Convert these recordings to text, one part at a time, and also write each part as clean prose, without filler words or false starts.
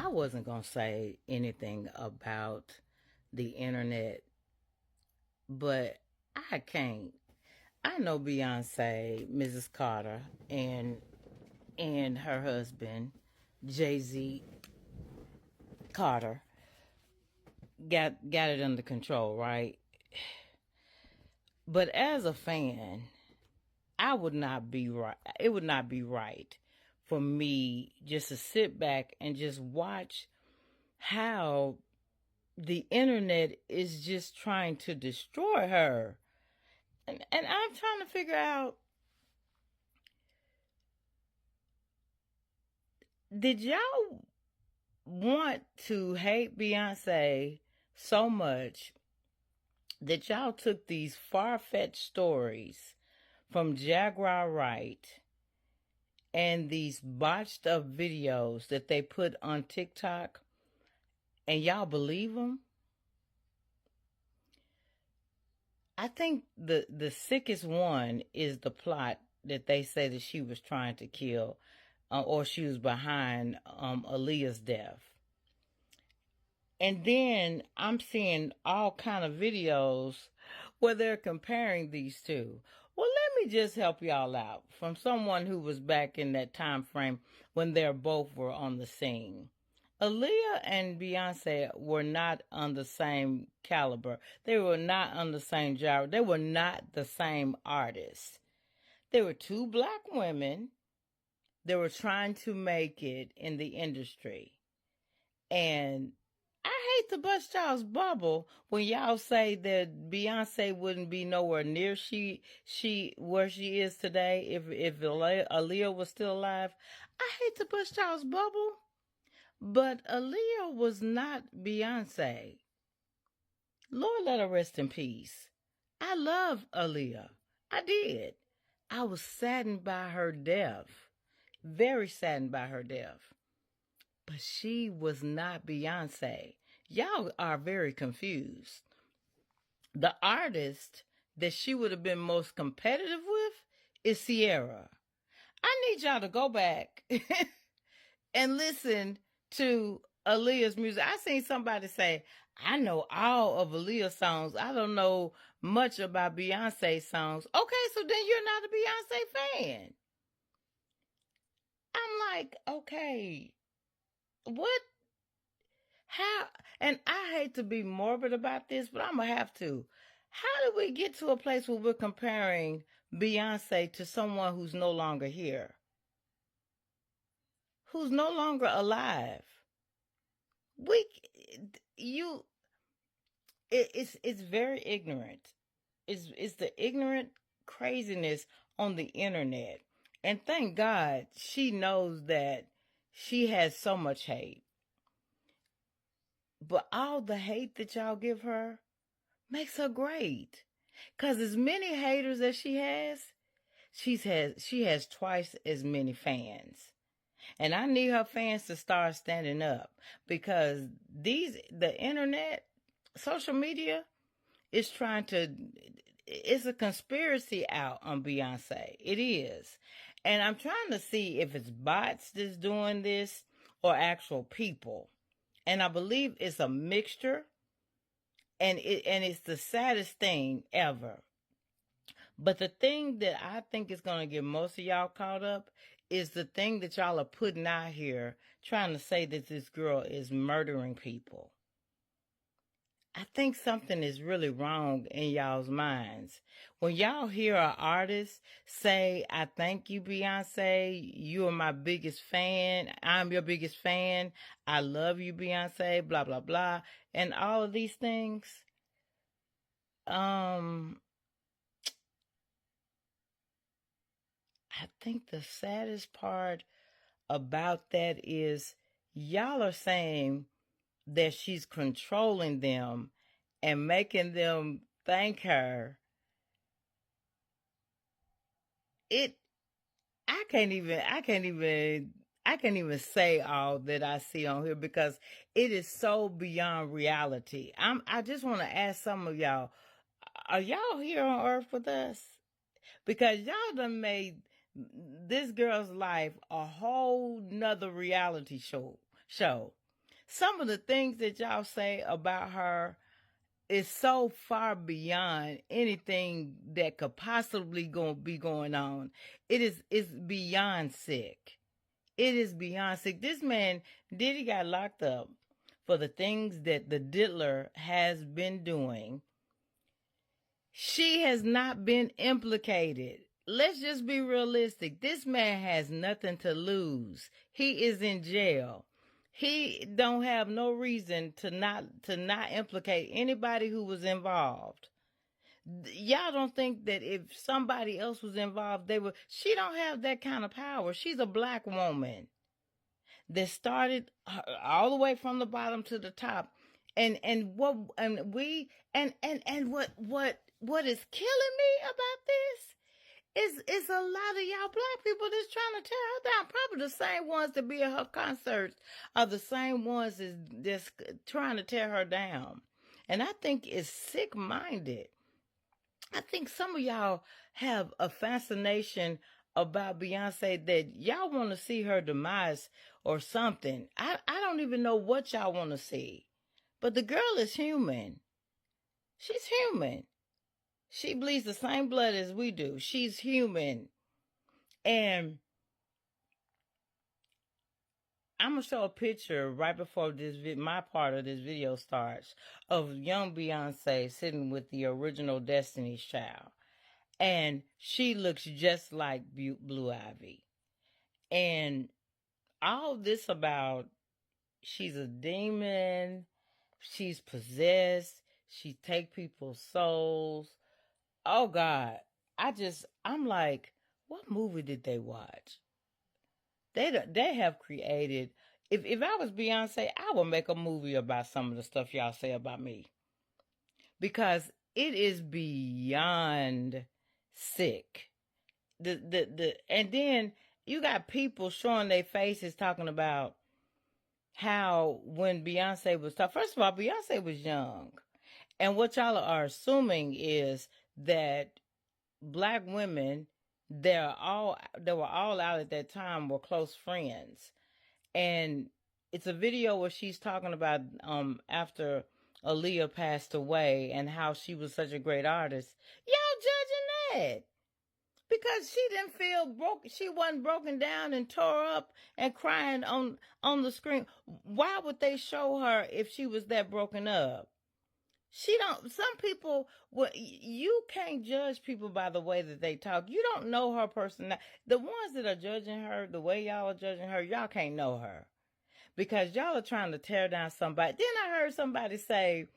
I wasn't going to say anything about the internet, but I can't. I know Beyonce, Mrs. Carter, and her husband, Jay-Z Carter, got it under control, right? But as a fan, I would not be right. It would not be right for me just to sit back and just watch how the internet is just trying to destroy her. And I'm trying to figure out, did y'all want to hate Beyonce so much that y'all took these far-fetched stories from Jaguar Wright and these botched up videos that they put on TikTok, and y'all believe them? I think the sickest one is the plot that they say that she was trying to kill, or she was behind Aaliyah's death. And then I'm seeing all kind of videos where they're comparing these two. Well, let me just help y'all out from someone who was back in that time frame when they both were on the scene. Aaliyah and Beyonce were not on the same caliber. They were not on the same genre. They were not the same artists. They were two black women. They were trying to make it in the industry. And I hate to bust y'all's bubble when y'all say that Beyonce wouldn't be nowhere near where she is today if Aaliyah was still alive. I hate to bust y'all's bubble, but Aaliyah was not Beyonce. Lord, let her rest in peace. I love Aaliyah. I did. I was saddened by her death. Very saddened by her death. But she was not Beyonce. Y'all are very confused. The artist that she would have been most competitive with is Sierra. I need y'all to go back and listen to Aaliyah's music. I seen somebody say, I know all of Aaliyah's songs. I don't know much about Beyonce's songs. Okay, so then you're not a Beyonce fan. I'm like, okay, what? How? And I hate to be morbid about this, but I'm going to have to. How did we get to a place where we're comparing Beyonce to someone who's no longer here? Who's no longer alive? It's very ignorant. It's the ignorant craziness on the internet. And thank God she knows that she has so much hate. But all the hate that y'all give her makes her great. Because as many haters as she has twice as many fans. And I need her fans to start standing up, because the internet, social media, is it's a conspiracy out on Beyonce. It is. And I'm trying to see if it's bots that's doing this or actual people. And I believe it's a mixture. And it's the saddest thing ever. But the thing that I think is going to get most of y'all caught up is the thing that y'all are putting out here, trying to say that this girl is murdering people. I think something is really wrong in y'all's minds. When y'all hear an artist say, I thank you, Beyonce, you are my biggest fan, I'm your biggest fan, I love you, Beyonce, blah, blah, blah, and all of these things, I think the saddest part about that is y'all are saying that she's controlling them and making them thank her. I can't even say all that I see on here, because it is so beyond reality. I just want to ask some of y'all, are y'all here on earth with us? Because y'all done made this girl's life a whole nother reality show. Some of the things that y'all say about her is so far beyond anything that could possibly be going on. It's beyond sick. It is beyond sick. This man, Diddy, got locked up for the things that the diddler has been doing. She has not been implicated. Let's just be realistic. This man has nothing to lose. He is in jail. He don't have no reason to not implicate anybody who was involved. Y'all don't think that if somebody else was involved, they would. She don't have that kind of power. She's a black woman that started all the way from the bottom to the top, and what what is killing me about this is a lot of y'all black people that's trying to tear her down. Probably the same ones that be at her concerts are the same ones that's trying to tear her down. And I think it's sick-minded. I think some of y'all have a fascination about Beyonce that y'all want to see her demise or something. I don't even know what y'all want to see. But the girl is human. She's human. She bleeds the same blood as we do. She's human. And I'm going to show a picture right before my part of this video starts of young Beyonce sitting with the original Destiny's Child. And she looks just like Blue Ivy. And all this about she's a demon, she's possessed, she take people's souls. Oh God, I'm like, what movie did they watch? They have created. If I was Beyonce, I would make a movie about some of the stuff y'all say about me, because it is beyond sick. And then you got people showing their faces talking about how when Beyonce was tough. First of all, Beyonce was young. And what y'all are assuming is that black women that were all out at that time were close friends. And it's a video where she's talking about after Aaliyah passed away and how she was such a great artist. Y'all judging that because she didn't feel broke. She wasn't broken down and tore up and crying on the screen. Why would they show her if she was that broken up? Some people, you can't judge people by the way that they talk. You don't know her personality. The ones that are judging her, the way y'all are judging her, y'all can't know her. Because y'all are trying to tear down somebody. Then I heard somebody say,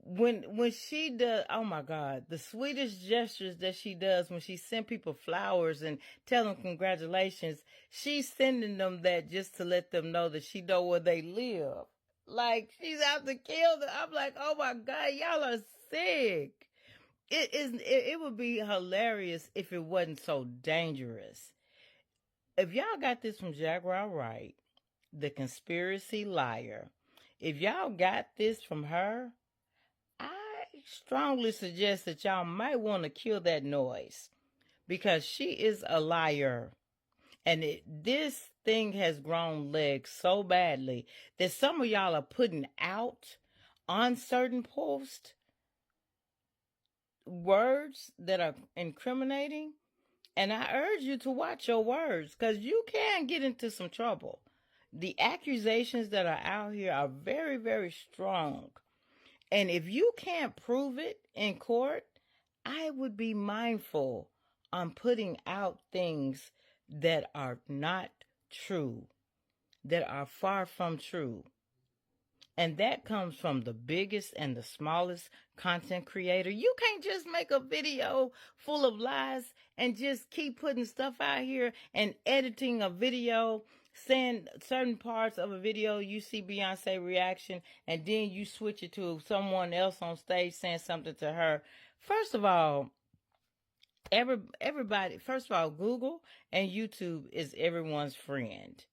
when she does, oh my God, the sweetest gestures that she does when she send people flowers and tell them congratulations, she's sending them that just to let them know that she know where they live. Like she's out to kill them. I'm like, oh my God, y'all are sick. It would be hilarious if it wasn't so dangerous. If y'all got this from Jaguar Wright, the conspiracy liar, if y'all got this from her, I strongly suggest that y'all might want to kill that noise because she is a liar. And this thing has grown legs so badly that some of y'all are putting out on certain posts words that are incriminating. And I urge you to watch your words because you can get into some trouble. The accusations that are out here are very, very strong. And if you can't prove it in court, I would be mindful on putting out things that are not true, that are far from true. And that comes from the biggest and the smallest content creator. You can't just make a video full of lies and just keep putting stuff out here and editing a video, saying certain parts of a video, you see Beyonce reaction, and then you switch it to someone else on stage saying something to her. First of all, everybody, first of all, Google and YouTube is everyone's friend.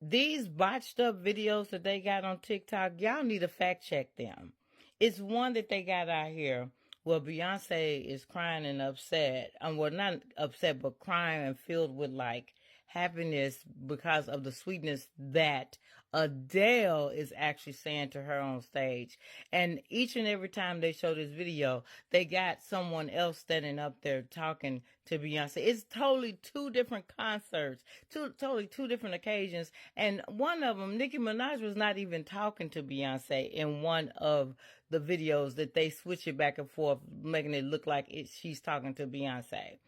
These botched up videos that they got on TikTok, y'all need to fact check them. It's one that they got out here where Beyonce is crying and upset. Well, not upset, but crying and filled with like happiness because of the sweetness that Adele is actually saying to her on stage. And each and every time they show this video, they got someone else standing up there talking to Beyonce. It's totally two different concerts, totally two different occasions. And one of them, Nicki Minaj was not even talking to Beyonce in one of the videos that they switch it back and forth, making it look like she's talking to Beyonce.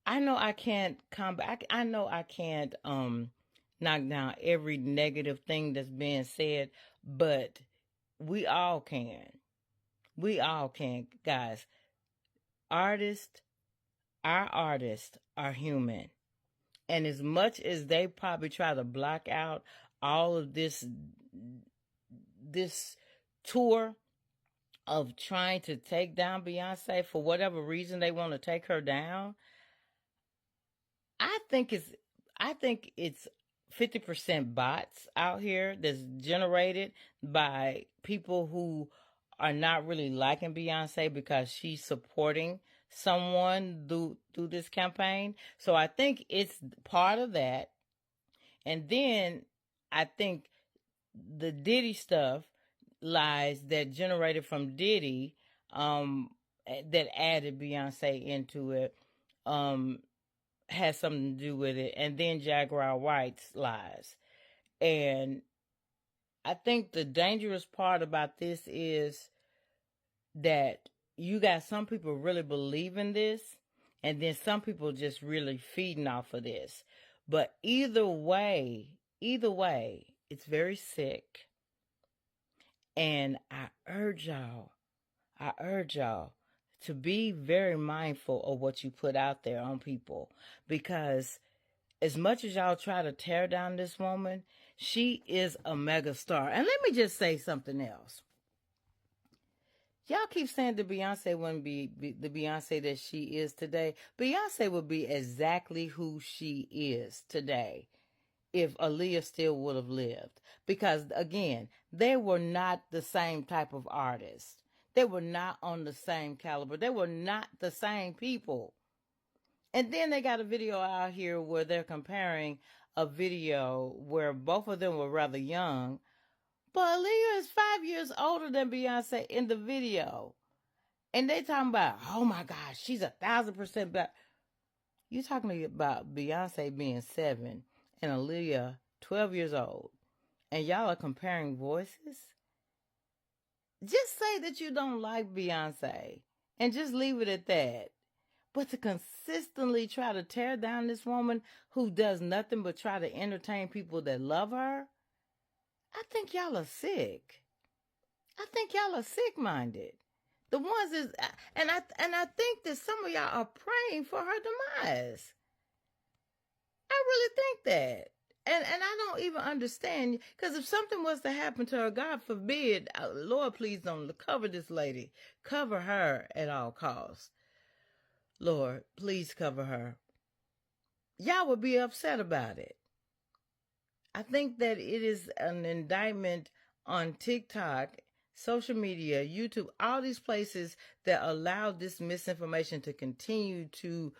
I know I can't I know I can't knock down every negative thing that's being said, but we all can. We all can, guys. Artists, our artists are human. And as much as they probably try to block out all of this tour of trying to take down Beyonce for whatever reason they want to take her down, I think it's 50% bots out here that's generated by people who are not really liking Beyonce because she's supporting someone through this campaign. So I think it's part of that. And then I think the Diddy stuff, lies that generated from Diddy, that added Beyonce into it, has something to do with it. And then Jaguar White's lies. And I think the dangerous part about this is that you got some people really believing this, and then some people just really feeding off of this. But either way, it's very sick. And I urge y'all to be very mindful of what you put out there on people, because as much as y'all try to tear down this woman, she is a mega star. And let me just say something else. Y'all keep saying that Beyonce wouldn't be the Beyonce that she is today. Beyonce would be exactly who she is today if Aaliyah still would have lived. Because, again, they were not the same type of artists. They were not on the same caliber. They were not the same people. And then they got a video out here where they're comparing a video where both of them were rather young, but Aaliyah is 5 years older than Beyonce in the video. And they talking about, oh my gosh, she's 1,000% better. You talking about Beyonce being 7 and Aaliyah 12 years old, and y'all are comparing voices? Just say that you don't like Beyonce and just leave it at that. But to consistently try to tear down this woman who does nothing but try to entertain people that love her, I think y'all are sick. I think y'all are sick-minded. The ones is, and I think that some of y'all are praying for her demise. I really think that. And I don't even understand, because if something was to happen to her, God forbid, Lord, please don't cover this lady. Cover her at all costs. Lord, please cover her. Y'all would be upset about it. I think that it is an indictment on TikTok, social media, YouTube, all these places that allow this misinformation to continue to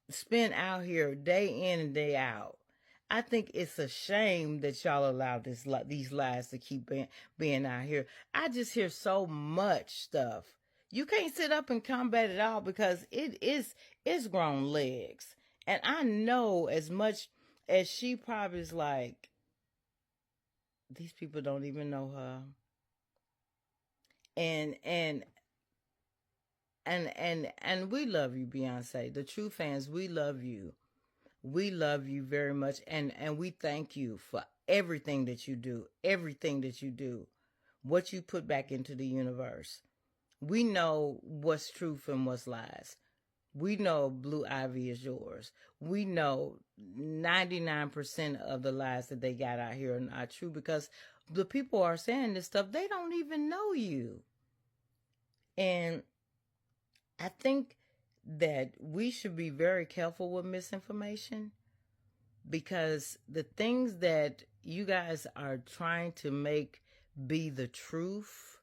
spin out here day in and day out. I think it's a shame that y'all allow these lies to keep being out here. I just hear so much stuff. You can't sit up and combat it all, because it's grown legs. And I know, as much as she probably is like, these people don't even know her. And we love you, Beyonce. The true fans, we love you. We love you very much, and we thank you for everything that you do, what you put back into the universe. We know what's truth and what's lies. We know Blue Ivy is yours. We know 99% of the lies that they got out here are not true, because the people are saying this stuff, they don't even know you. And I think that we should be very careful with misinformation, because the things that you guys are trying to make be the truth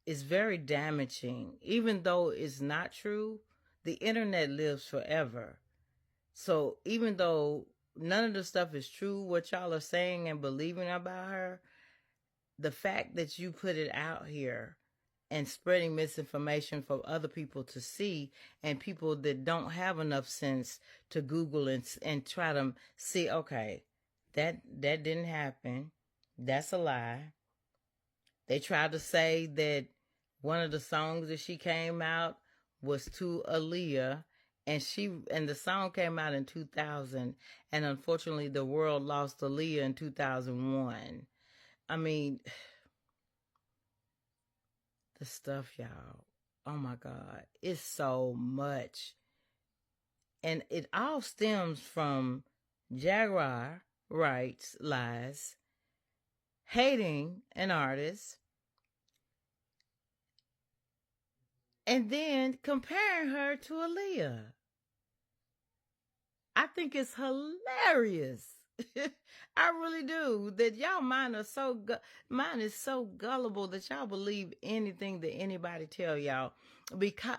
is very damaging. Even though it's not true, the internet lives forever. So even though none of the stuff is true, what y'all are saying and believing about her, the fact that you put it out here and spreading misinformation for other people to see, and people that don't have enough sense to Google and try to see, okay, that didn't happen. That's a lie. They tried to say that one of the songs that she came out was to Aaliyah, and the song came out in 2000, and unfortunately the world lost Aaliyah in 2001. I mean, the stuff, y'all. Oh my God, it's so much, and it all stems from Jaguar writes lies, hating an artist, and then comparing her to Aaliyah. I think it's hilarious. I really do. That y'all mind is so gullible that y'all believe anything that anybody tell y'all.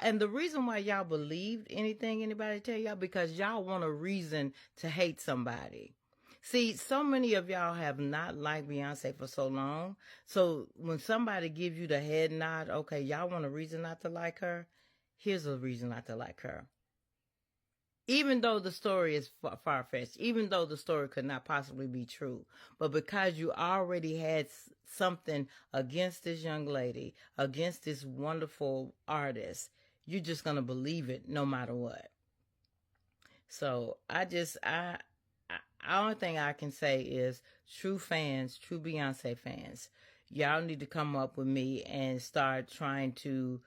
And the reason why y'all believe anything anybody tell y'all, because y'all want a reason to hate somebody. See, so many of y'all have not liked Beyonce for so long. So when somebody gives you the head nod, okay, y'all want a reason not to like her. Here's a reason not to like her. Even though the story is far-fetched, even though the story could not possibly be true, but because you already had something against this young lady, against this wonderful artist, you're just going to believe it no matter what. So only thing I can say is true fans, true Beyonce fans, y'all need to come up with me and start trying to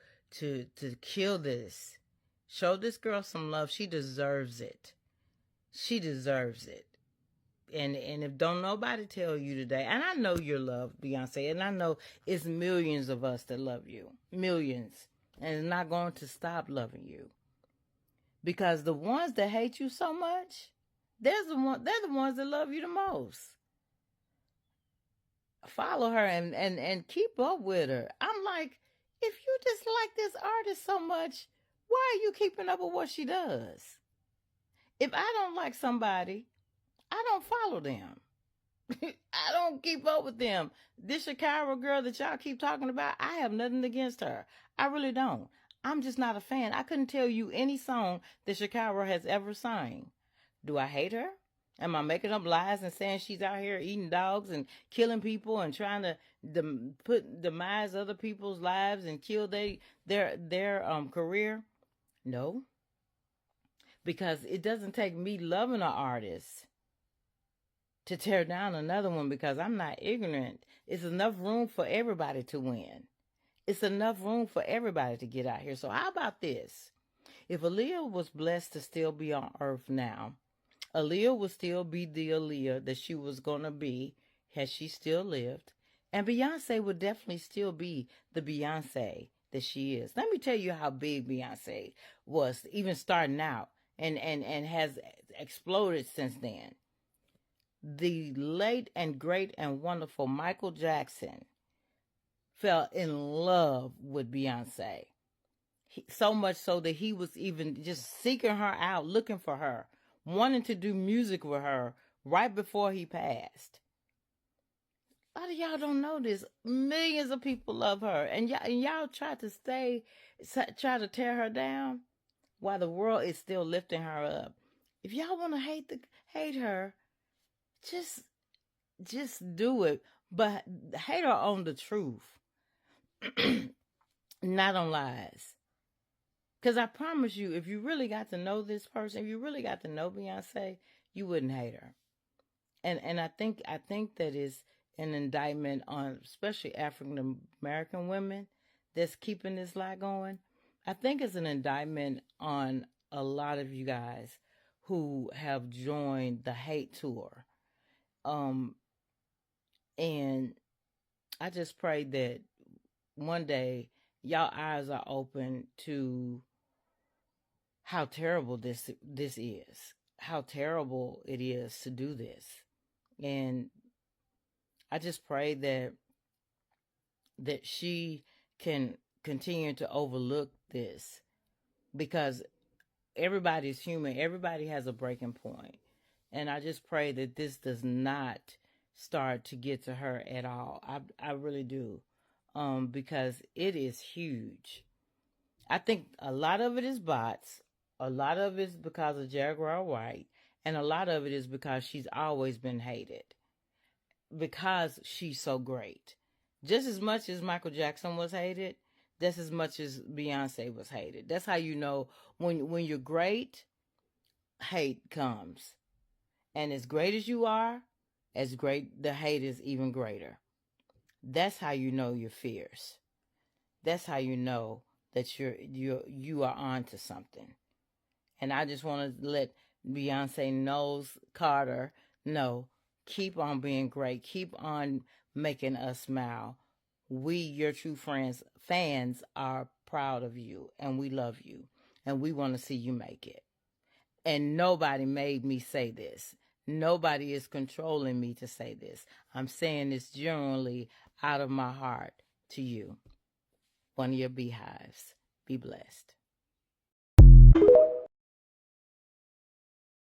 kill this. Show this girl some love. She deserves it. She deserves it. And if don't nobody tell you today, and I know you're loved, Beyonce, and I know it's millions of us that love you. Millions. And it's not going to stop loving you. Because the ones that hate you so much, they're the ones that love you the most. Follow her and keep up with her. I'm like, if you dislike this artist so much, why are you keeping up with what she does? If I don't like somebody, I don't follow them. I don't keep up with them. This Shakira girl that y'all keep talking about, I have nothing against her. I really don't. I'm just not a fan. I couldn't tell you any song that Shakira has ever sang. Do I hate her? Am I making up lies and saying she's out here eating dogs and killing people and trying to demise other people's lives and kill their career? No, because it doesn't take me loving an artist to tear down another one, because I'm not ignorant. It's enough room for everybody to win. It's enough room for everybody to get out here. So how about this? If Aaliyah was blessed to still be on earth now, Aaliyah would still be the Aaliyah that she was going to be had she still lived. And Beyonce would definitely still be the Beyonce that she is. Let me tell you how big Beyonce was, even starting out, and has exploded since then. The late and great and wonderful Michael Jackson fell in love with Beyonce. So much so that he was even just seeking her out, looking for her, wanting to do music with her right before he passed. A lot of y'all don't know this. Millions of people love her, and y'all try to tear her down while the world is still lifting her up. If y'all want to hate her, just do it, but hate her on the truth, not on lies. Because I promise you, if you really got to know this person, if you really got to know Beyonce, you wouldn't hate her. And I think that is an indictment on especially African American women that's keeping this lie going. I think it's an indictment on a lot of you guys who have joined the hate tour. And I just pray that one day y'all eyes are open to how terrible this is, how terrible it is to do this. And I just pray that she can continue to overlook this, because everybody's human. Everybody has a breaking point. And I just pray that this does not start to get to her at all. I really do. Because it is huge. I think a lot of it is bots. A lot of it is because of Jaguar White. And a lot of it is because she's always been hated. Because she's so great. Just as much as Michael Jackson was hated, just as much as Beyonce was hated. That's how you know when you're great, hate comes. And as great as you are, as great the hate is even greater. That's how you know you're fierce. That's how you know that you are on to something. And I just want to let Beyonce knows Carter know, keep on being great. Keep on making us smile. We, your true fans, are proud of you, and we love you, and we want to see you make it. And nobody made me say this. Nobody is controlling me to say this. I'm saying this genuinely out of my heart to you. One of your beehives. Be blessed.